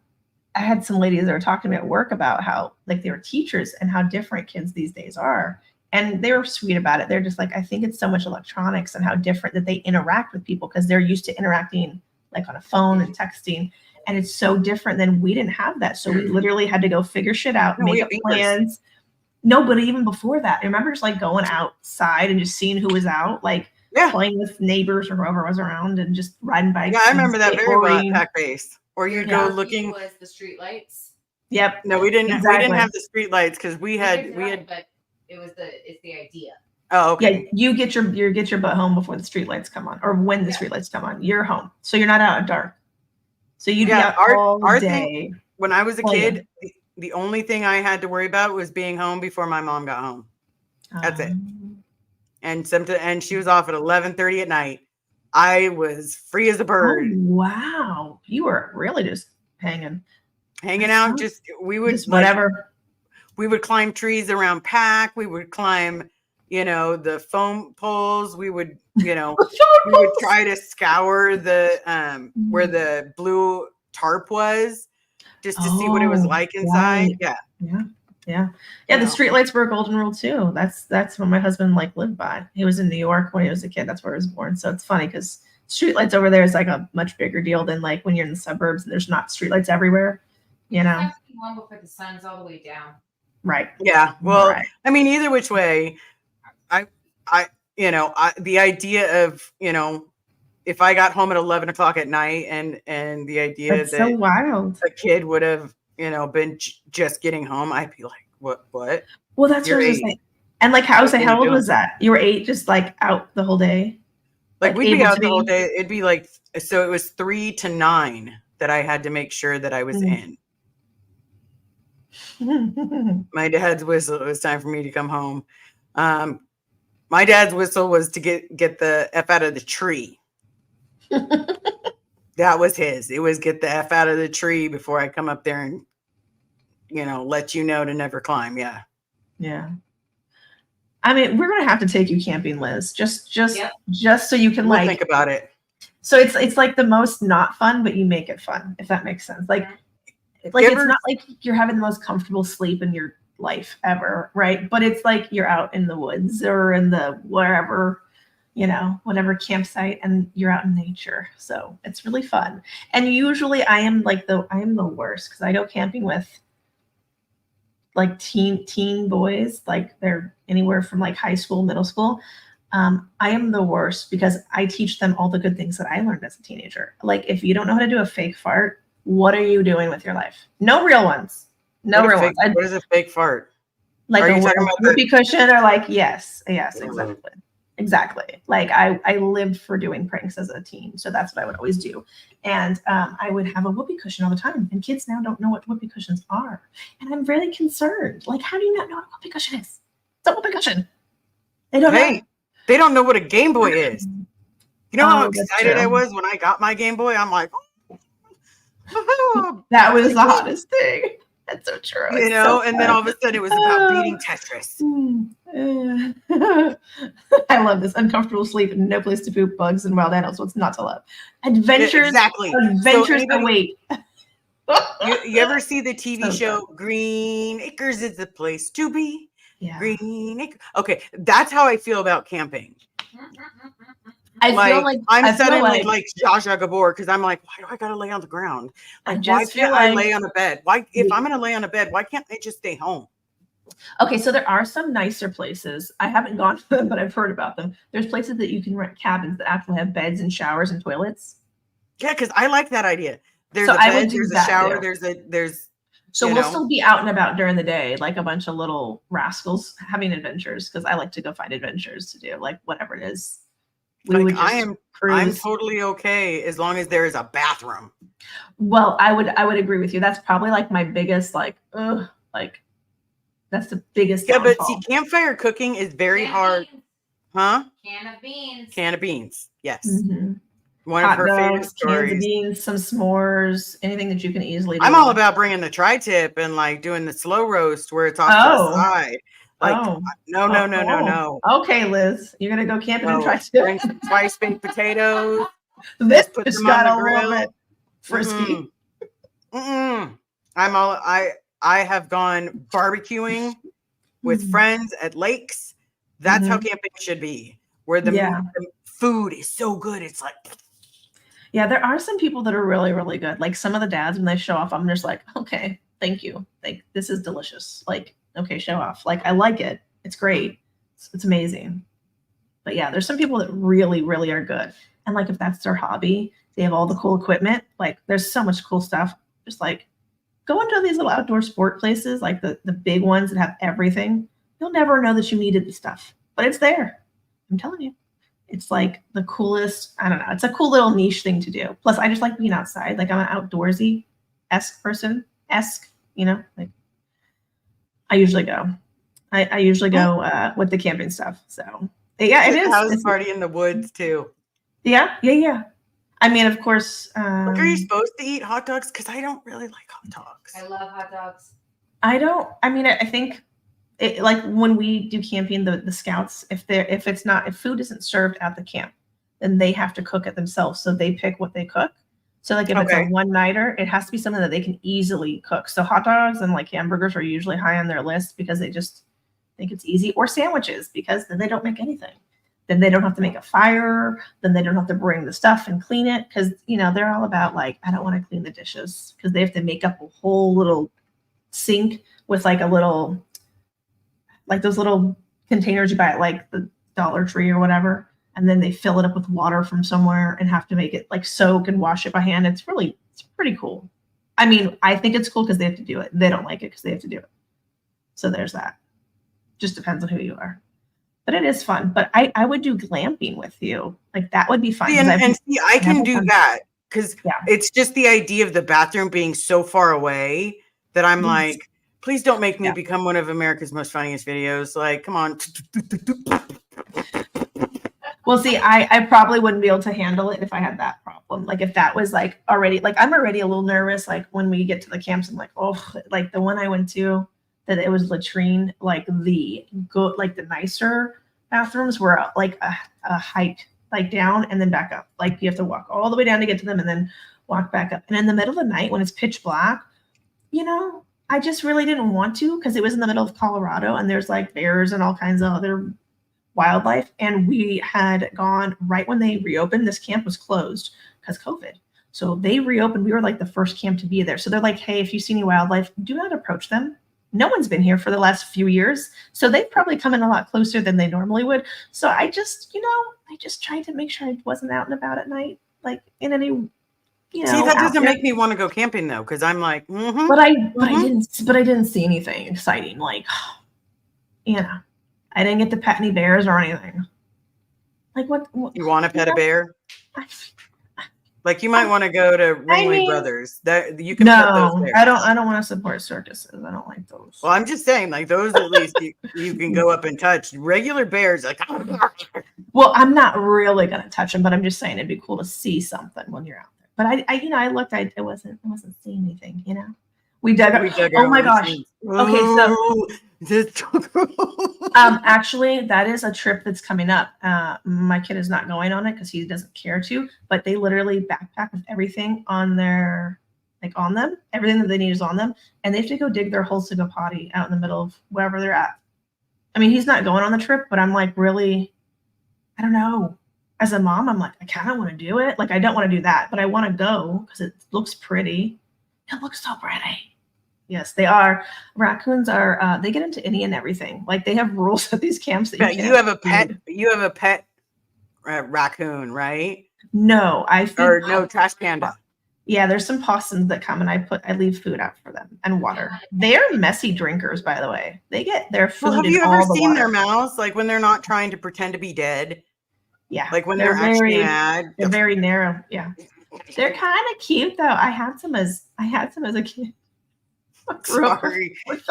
had some ladies that were talking to me at work about how like they were teachers and how different kids these days are. And they were sweet about it. They're just like, I think it's so much electronics and how different that they interact with people because they're used to interacting like on a phone and texting. And it's so different than we didn't have that. So we literally had to go figure shit out, make up plans. No, but even before that, I remember just like going outside and just seeing who was out, like playing with neighbors or whoever was around and just riding bikes. Yeah, I remember that very well at Pack Base. Or you'd go looking. Was the street lights? Yep. No, we didn't. Exactly. We didn't have the street lights because we had. But it's the idea. Oh, okay. Yeah, you get your butt home before the streetlights come on, or when the streetlights come on. You're home, so you're not out at dark. So you'd be out all day. Thing, when I was a kid, the only thing I had to worry about was being home before my mom got home. That's it. And she was off at 11:30 at night. I was free as a bird. Oh, wow, you were really just hanging out. Just whatever. We would climb trees around Pack. We would climb, the foam poles. We would, we would try to scour the where the blue tarp was, just to see what it was like inside. Right. Yeah. The streetlights were a golden rule too. That's what my husband lived by. He was in New York when he was a kid. That's where he was born. So it's funny because streetlights over there is like a much bigger deal than like when you're in the suburbs and there's not streetlights everywhere. Long before the sun's all the way down. Right. Yeah. Well, I mean, either which way, the idea of, if I got home at 11 o'clock at night and the idea that's so wild. A kid would have, been just getting home, I'd be like, what? Well, that's what I was saying. And how old was that? You were 8, just out the whole day? Like we'd be out the whole day. It'd be so it was 3 to 9 that I had to make sure that I was in. My dad's whistle, it was time for me to come home. My dad's whistle was to get the F out of the tree. That was his. It was get the F out of the tree before I come up there and let you know to never climb. Yeah I mean, we're gonna have to take you camping, Liz, just so you can think about it. So it's like the most not fun, but you make it fun, if that makes sense. It's not like you're having the most comfortable sleep in your life ever, right? But it's like you're out in the woods or in the wherever, whatever campsite, and you're out in nature. So it's really fun. And usually I am the worst because I go camping with teen boys, they're anywhere from high school, middle school. I am the worst because I teach them all the good things that I learned as a teenager. If you don't know how to do a fake fart, what are you doing with your life? No real ones. No real ones. What is a fake fart? Are you talking about whoopee cushion or yes, exactly. I lived for doing pranks as a teen, so that's what I would always do. And I would have a whoopee cushion all the time. And kids now don't know what whoopee cushions are, and I'm really concerned. How do you not know what a whoopee cushion is? It's a whoopee cushion. They don't know. They don't know what a Game Boy is. You know how excited I was when I got my Game Boy? I'm like, that was the hottest thing. That's so true. You know, and then all of a sudden it was about beating Tetris. I love this. Uncomfortable sleep and no place to poop, bugs and wild animals. What's not to love? Adventures. Exactly. Adventures await. You ever see the TV show Green Acres is the place to be? Yeah. Green Acres. Okay, that's how I feel about camping. I feel like I'm suddenly like Zsa Zsa Gabor because I'm like, why do I gotta lay on the ground? Like, why can't I lay on a bed? Why, if I'm gonna lay on a bed, why can't I just stay home? Okay, so there are some nicer places. I haven't gone to them, but I've heard about them. There's places that you can rent cabins that actually have beds and showers and toilets. Yeah, because I like that idea. There's a bed, there's a shower, there's. So we'll still be out and about during the day, like a bunch of little rascals having adventures. Because I like to go find adventures to do, like whatever it is. I'm totally okay as long as there is a bathroom. Well, I would agree with you. That's probably like my biggest that's the biggest. Yeah, downfall. But see, campfire cooking is very hard. Huh? Can of beans. Can of beans. Yes. Mm-hmm. One of her favorite stories. Cans of beans, some s'mores, anything that you can easily do. I'm all about bringing the tri-tip and like doing the slow roast where it's off to the side. Like, no. Okay, Liz, you're gonna go camping and tri-tip. Bring some twice baked potatoes. This put them on the grill. Frisky. I have gone barbecuing with friends at lakes. That's how camping should be. Where the food is so good, it's like. Yeah, there are some people that are really, really good. Like some of the dads, when they show off, I'm just like, okay, thank you. Like, this is delicious. Like, okay, show off. Like, I like it. It's great. It's amazing. But yeah, there's some people that really, really are good. And like, if that's their hobby, they have all the cool equipment. Like, there's so much cool stuff. Just like, go into these little outdoor sport places, like the big ones that have everything. You'll never know that you needed the stuff, but it's there. I'm telling you. It's like the coolest, I don't know. It's a cool little niche thing to do. Plus, I just like being outside. Like I'm an outdoorsy-esque person. You know, like I usually go. I usually go with the camping stuff. So yeah, it is. House party in the woods too. Yeah. I mean, of course. Are you supposed to eat hot dogs? Because I don't really like hot dogs. I love hot dogs. I think like when we do camping, the scouts, if food isn't served at the camp, then they have to cook it themselves. So they pick what they cook. So like if it's a one-nighter, it has to be something that they can easily cook. So hot dogs and like hamburgers are usually high on their list because they just think it's easy, or sandwiches because then they don't make anything. Then they don't have to make a fire. Then they don't have to bring the stuff and clean it because, you know, they're all about like, I don't want to clean the dishes because they have to make up a whole little sink with like a little, like those little containers you buy at like the Dollar Tree or whatever. And then they fill it up with water from somewhere and have to make it like soak and wash it by hand. It's pretty cool. I mean, I think it's cool because they have to do it. They don't like it because they have to do it. So there's that. Just depends on who you are. But it is fun. But I would do glamping with you. Like that would be fun. I can do that because it's just the idea of the bathroom being so far away that I'm like, please don't make me become one of America's most funniest videos. Like, come on. Well, see, I probably wouldn't be able to handle it if I had that problem. Like if that was like already, like I'm already a little nervous. Like when we get to the camps, I'm like, oh, like the one I went to, that it was latrine, like the nicer bathrooms were like a hike, like down and then back up. Like you have to walk all the way down to get to them and then walk back up. And in the middle of the night when it's pitch black, you know, I just really didn't want to because it was in the middle of Colorado and there's like bears and all kinds of other wildlife. And we had gone right when they reopened. This camp was closed because COVID. So they reopened. We were like the first camp to be there. So they're like, hey, if you see any wildlife, do not approach them. No one's been here for the last few years. So they've probably come in a lot closer than they normally would. So I just tried to make sure I wasn't out and about at night, like in any, you know. See, that doesn't make me want to go camping though, because I'm like, But I didn't see anything exciting. Like, you know, I didn't get to pet any bears or anything. Like what you want to pet a bear? Like you might want to go to Ringling Brothers. That you can pet those bears. I don't want to support circuses. I don't like those. Well, I'm just saying, like those at least you can go up and touch. Regular bears, like well, Well, I'm not really gonna touch them, but I'm just saying it'd be cool to see something when you're out there. But I looked, I wasn't seeing anything, We dug up. Oh my gosh. Okay, so actually, that is a trip that's coming up. My kid is not going on it because he doesn't care to, but they literally backpack with everything on their, on them. Everything that they need is on them, and they have to go dig their holes to go potty out in the middle of wherever they're at. I mean, he's not going on the trip, but I'm like, really, I don't know. As a mom, I'm like, I kind of want to do it. I don't want to do that, but I want to go because it looks pretty. It looks so pretty. Yes, they are. Raccoons are. They get into any and everything. They have rules at these camps that you have a pet. You have a pet raccoon, right? No, no trash panda. Yeah, there's some possums that come, and I leave food out for them and water. They are messy drinkers, by the way. They get their food. Well, have you ever seen their mouths? When they're not trying to pretend to be dead. Yeah. When they're actually mad. They're very narrow. Yeah. They're kind of cute though. I had some as a kid. I grew up with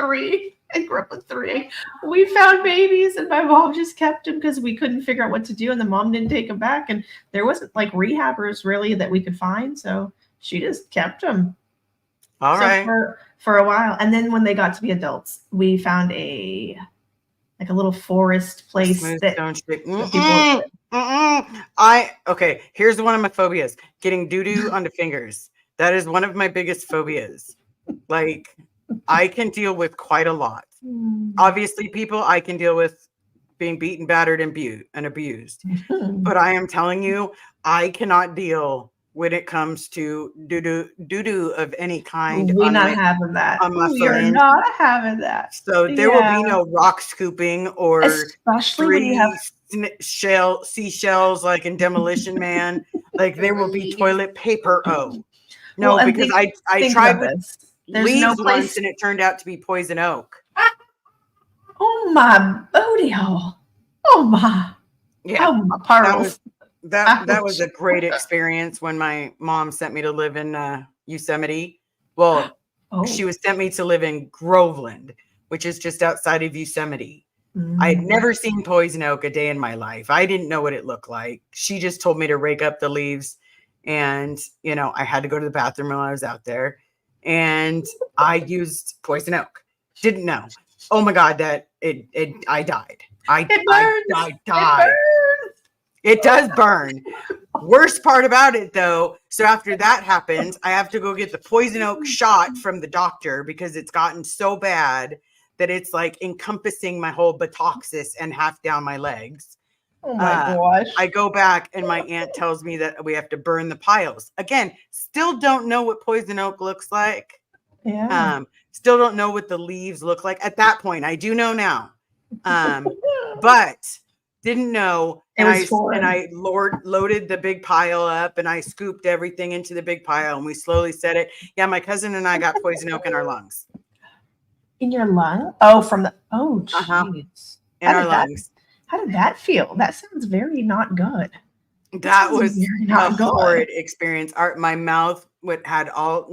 three. We found babies and my mom just kept them because we couldn't figure out what to do, and the mom didn't take them back, and there wasn't rehabbers really that we could find, so she just kept them. All right. For a while, and then when they got to be adults, we found a little forest place Okay, here's one of my phobias: getting doo-doo on the fingers. That is one of my biggest phobias. I can deal with quite a lot. Obviously, people, I can deal with being beaten, battered, and abused. But I am telling you, I cannot deal when it comes to doo-doo of any kind. We're not having that. You're not having that. So there will be no rock scooping or especially seashells in Demolition Man. There will be toilet paper. No, because I tried with leaves once and it turned out to be poison oak. Oh my booty hole. Oh my. Yeah. Oh my pearls. That was a great experience when my mom sent me to live in Yosemite. Well, she was sent me to live in Groveland, which is just outside of Yosemite. I had never seen poison oak a day in my life. I didn't know what it looked like. She just told me to rake up the leaves, and I had to go to the bathroom while I was out there, and I used poison oak. Didn't know. Oh my God, I died. I died. It does burn. Worst part about it, though, so after that happens, I have to go get the poison oak shot from the doctor because it's gotten so bad that it's encompassing my whole buttocks and half down my legs. Oh my gosh. I go back and my aunt tells me that we have to burn the piles. Again, still don't know what poison oak looks like. Yeah. Still don't know what the leaves look like. At that point, I do know now. But didn't know. And I loaded the big pile up and I scooped everything into the big pile and we slowly set it. Yeah, my cousin and I got poison oak in our lungs. In your lung? Oh, jeez. In our lungs. How did that feel? That sounds very not good. That was a horrid experience. My mouth had all.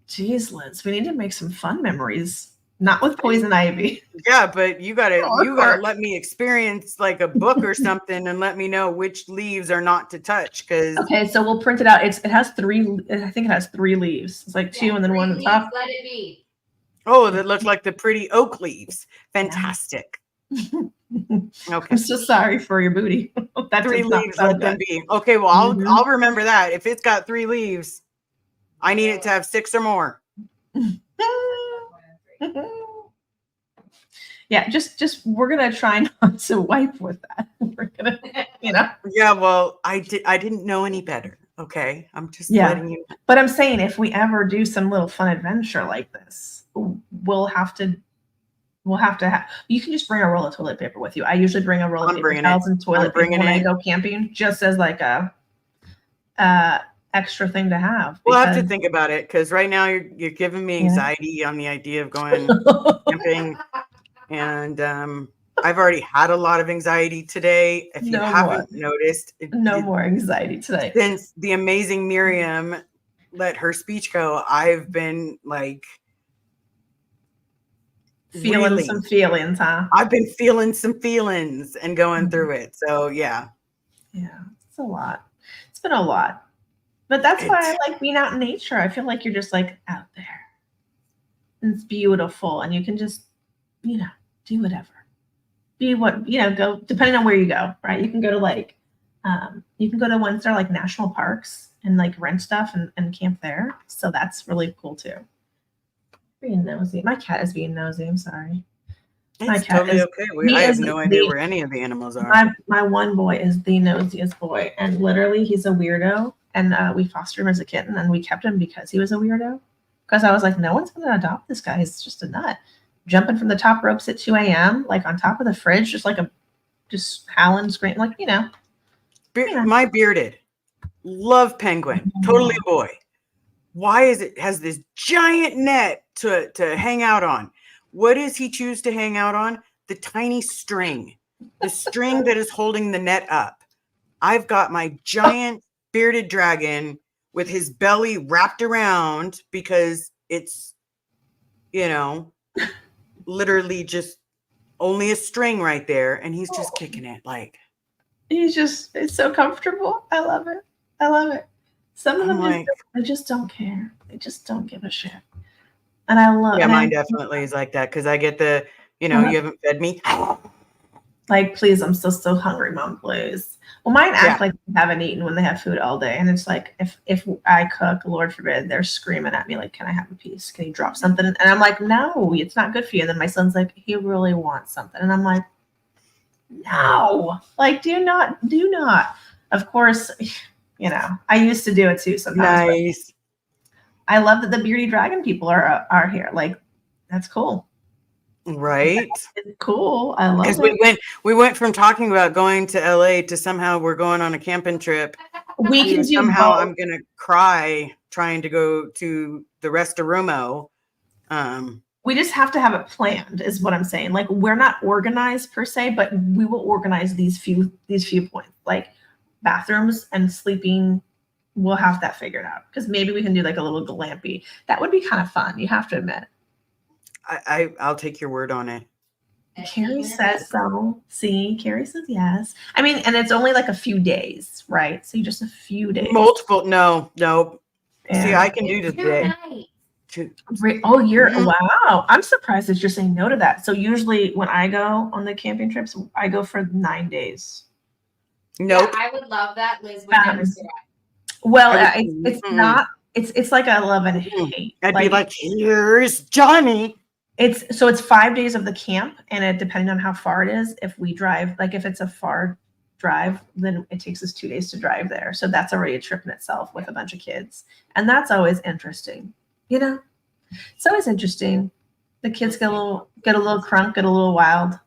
Jeez, Liz, we need to make some fun memories. Not with poison ivy. Yeah, but you gotta let me experience a book or something and let me know which leaves are not to touch. Okay, so we'll print it out. It has 3. I think it has 3 leaves. It's 2 and then 1 on the top. Let it be. Oh, that look like the pretty oak leaves. Fantastic. Okay. I'm so sorry for your booty. That 3 leaves, let them be. Okay, well, I'll remember that. If it's got 3 leaves, I need it to have 6 or more. Yeah, just we're gonna try not to wipe with that. We're gonna, Yeah, well, I didn't know any better. Okay, I'm just letting you know. But I'm saying if we ever do some little fun adventure like this, we'll have to have. You can just bring a roll of toilet paper with you. I usually bring a roll of paper towels and toilet paper when I go camping, just as a extra thing to have. We'll have to think about it because right now you're giving me anxiety on the idea of going camping, and I've already had a lot of anxiety today. If you haven't noticed, no more anxiety today. Since the amazing Miriam let her speech go, I've been Feeling some feelings, huh? I've been feeling some feelings and going through it. So yeah. Yeah, it's a lot. It's been a lot. But that's why I like being out in nature. I feel like you're just like out there. And it's beautiful. And you can just, do whatever. Be what, go, depending on where you go, right? You can go to you can go to ones that are like national parks and like rent stuff and camp there. So that's really cool too. Being nosy. My cat is being nosy. I'm sorry. It's totally okay. I have no idea where any of the animals are. My one boy is the nosiest boy. And literally he's a weirdo. And we fostered him as a kitten and we kept him because he was a weirdo. Because I was like, no one's going to adopt this guy. He's just a nut. Jumping from the top ropes at 2 a.m., like on top of the fridge, just howling, screaming, like, My bearded, love penguin, totally a boy. Why has this giant net to hang out on? What does he choose to hang out on? The tiny string, the string that is holding the net up. I've got my giant bearded dragon with his belly wrapped around because it's, literally just only a string right there. And he's just kicking it like. It's so comfortable. I love it. Some of them they just don't care. They just don't give a shit. And I love it. Yeah, mine definitely is like that because I get the, you haven't fed me. Like, please, I'm still so hungry, Mom, please. Well, mine act like they haven't eaten when they have food all day. And it's like, if I cook, Lord forbid, they're screaming at me like, can I have a piece? Can you drop something? And I'm like, no, it's not good for you. And then my son's like, he really wants something. And I'm like, no, like, do not. Of course, I used to do it too sometimes. Nice. I love that the beardy dragon people are here. Like, that's cool. Right. It's cool. I love it. We went from talking about going to LA to somehow we're going on a camping trip. We can do somehow both. I'm gonna cry trying to go to the restroom. We just have to have it planned, is what I'm saying. Like, we're not organized per se, but we will organize these few points, like bathrooms and sleeping. We'll have that figured out because maybe we can do like a little glampy. That would be kind of fun. You have to admit. I'll take your word on it. Carrie says so. See, Carrie says yes. I mean, and it's only like a few days, right? So just a few days. Multiple. No. Yeah. See, I can do this today. Wow. I'm surprised that you're saying no to that. So usually when I go on the camping trips, I go for 9 days. Nope. Yeah, I would love that. Liz would never say that. Well, it's not. It's like I love and hate. I'd be like, here's Johnny. It's 5 days of the camp, and depending on how far it is, if we drive, like if it's a far drive, then it takes us 2 days to drive there. So that's already a trip in itself with a bunch of kids, and that's always interesting. It's always interesting. The kids get a little crunk, get a little wild.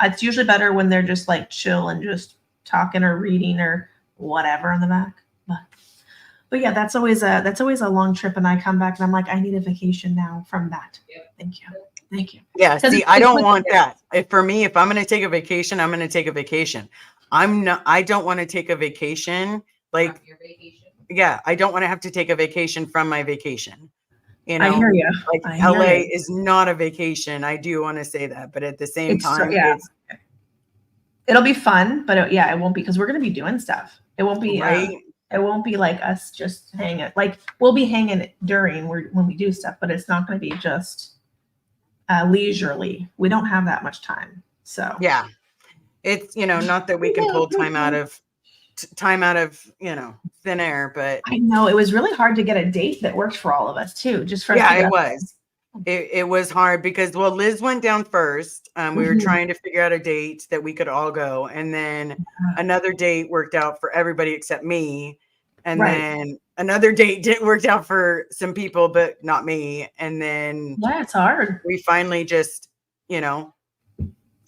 It's usually better when they're just like chill and just talking or reading or whatever in the back. But yeah, that's always a long trip, and I come back and I'm like, I need a vacation now from that. Yep. Thank you. Yeah. See, I don't want that. For me, if I'm going to take a vacation, I'm going to take a vacation. I don't want to take a vacation like your vacation. Yeah, I don't want to have to take a vacation from my vacation. I hear you. Like LA is not a vacation. I do want to say that, but at the same time, it'll be fun, but it won't be because we're going to be doing stuff. It won't be right. It won't be like us just hanging. Like we'll be hanging during when we do stuff, but it's not going to be just leisurely. We don't have that much time. So yeah, it's not that we can pull time out of thin air, but I know it was really hard to get a date that worked for all of us too. Just for it was. It was hard because Liz went down first. We were trying to figure out a date that we could all go, and then another date worked out for everybody except me, and then another date worked out for some people but not me, and then it's hard. We finally just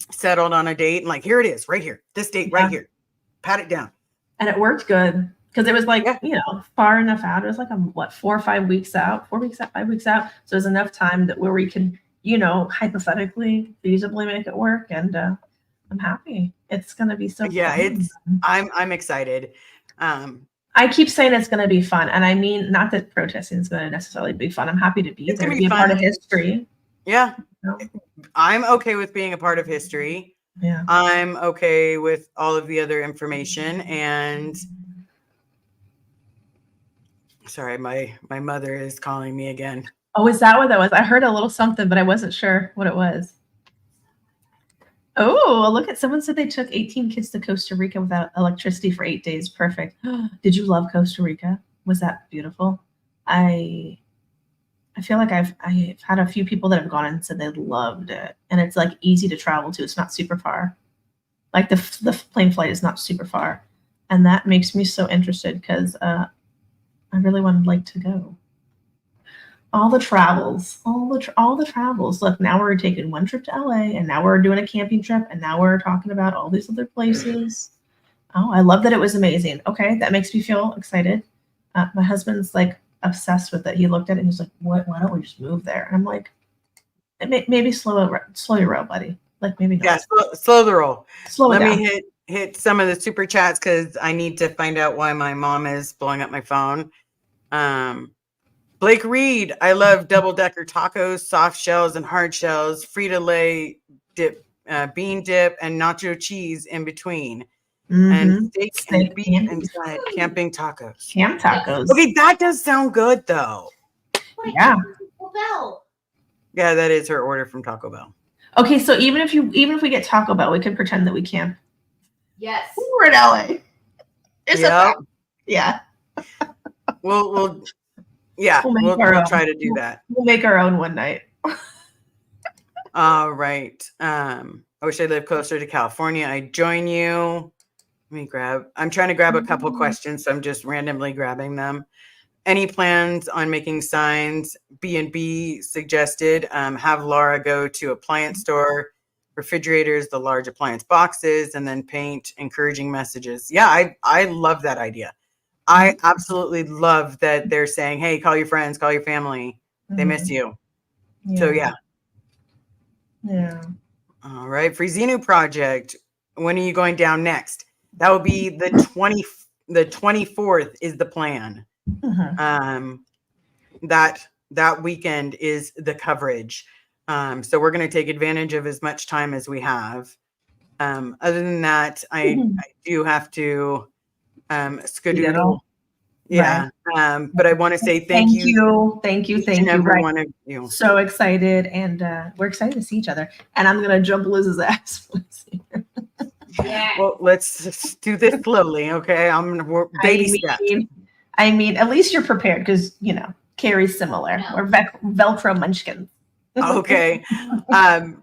settled on a date and like, here it is, right here, this date right here, pat it down, and it worked good. Because it was like, far enough out. It was like 4 or 5 weeks out, 5 weeks out. So it was enough time where we could, hypothetically, feasibly make it work. And I'm happy. It's going to be so fun. I'm excited. I keep saying it's going to be fun. And I mean, not that protesting is going to necessarily be fun. I'm happy to be there, be a part of history. Yeah. I'm okay with being a part of history. Yeah. I'm okay with all of the other information. And sorry, my mother is calling me again. Oh, is that what that was? I heard a little something, but I wasn't sure what it was. Oh, look at someone said they took 18 kids to Costa Rica without electricity for 8 days. Perfect. Did you love Costa Rica? Was that beautiful? I feel like I've had a few people that have gone and said they loved it, and it's like easy to travel to. It's not super far. Like the plane flight is not super far, and that makes me so interested because I really would to go. All the travels. Look, now we're taking one trip to LA, and now we're doing a camping trip, and now we're talking about all these other places. Oh, I love that it was amazing. Okay, that makes me feel excited. My husband's like obsessed with it. He looked at it and he's like, "What? Why don't we just move there?" And I'm like, "Maybe slow your roll, buddy. Like maybe not." Yeah, slow the roll. Let me hit some of the super chats because I need to find out why my mom is blowing up my phone. Blake Reed, I love double-decker tacos, soft shells and hard shells, Frito-Lay dip, bean dip, and nacho cheese in between. And steak and beef inside camping tacos. Camp tacos. Okay, that does sound good though. Yeah. Yeah, that is her order from Taco Bell. Okay, so even if we get Taco Bell, we can pretend that we camp. Yes. We're in LA. Yeah. We'll try to do that. We'll make our own one night. All right. I wish I lived closer to California. I join you. I'm trying to grab a couple questions, so I'm just randomly grabbing them. Any plans on making signs? B&B suggested. Have Laura go to appliance store, refrigerators, the large appliance boxes, and then paint encouraging messages. Yeah, I love that idea. I absolutely love that they're saying, hey, call your friends, call your family. They miss you. Yeah. So, yeah. Yeah. All right. Free Project. When are you going down next? That will be the 24th is the plan. That weekend is the coverage. So we're going to take advantage of as much time as we have. Other than that, I do have to skedoodle. Yeah. Right. But I want to say thank you. Thank you. Every one of you. So excited. And we're excited to see each other. And I'm going to jump Liz's ass. Yeah. Well, let's do this slowly. Okay. We're baby steps. I mean, at least you're prepared because, Carrie's similar. No. We're Velcro munchkins. Okay.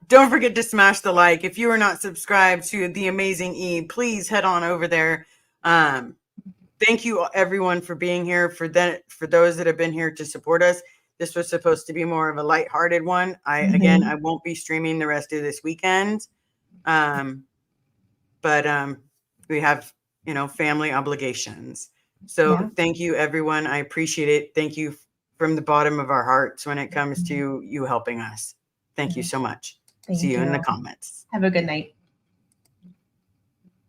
Don't forget to smash the like. If you are not subscribed to The Amazing E, please head on over there. Thank you everyone for being here. For those that have been here to support us. This was supposed to be more of a lighthearted one. Again, I won't be streaming the rest of this weekend. But we have, family obligations. So Thank you, everyone. I appreciate it. Thank you from the bottom of our hearts when it comes to you helping us. Thank you so much. See you in the comments. Have a good night.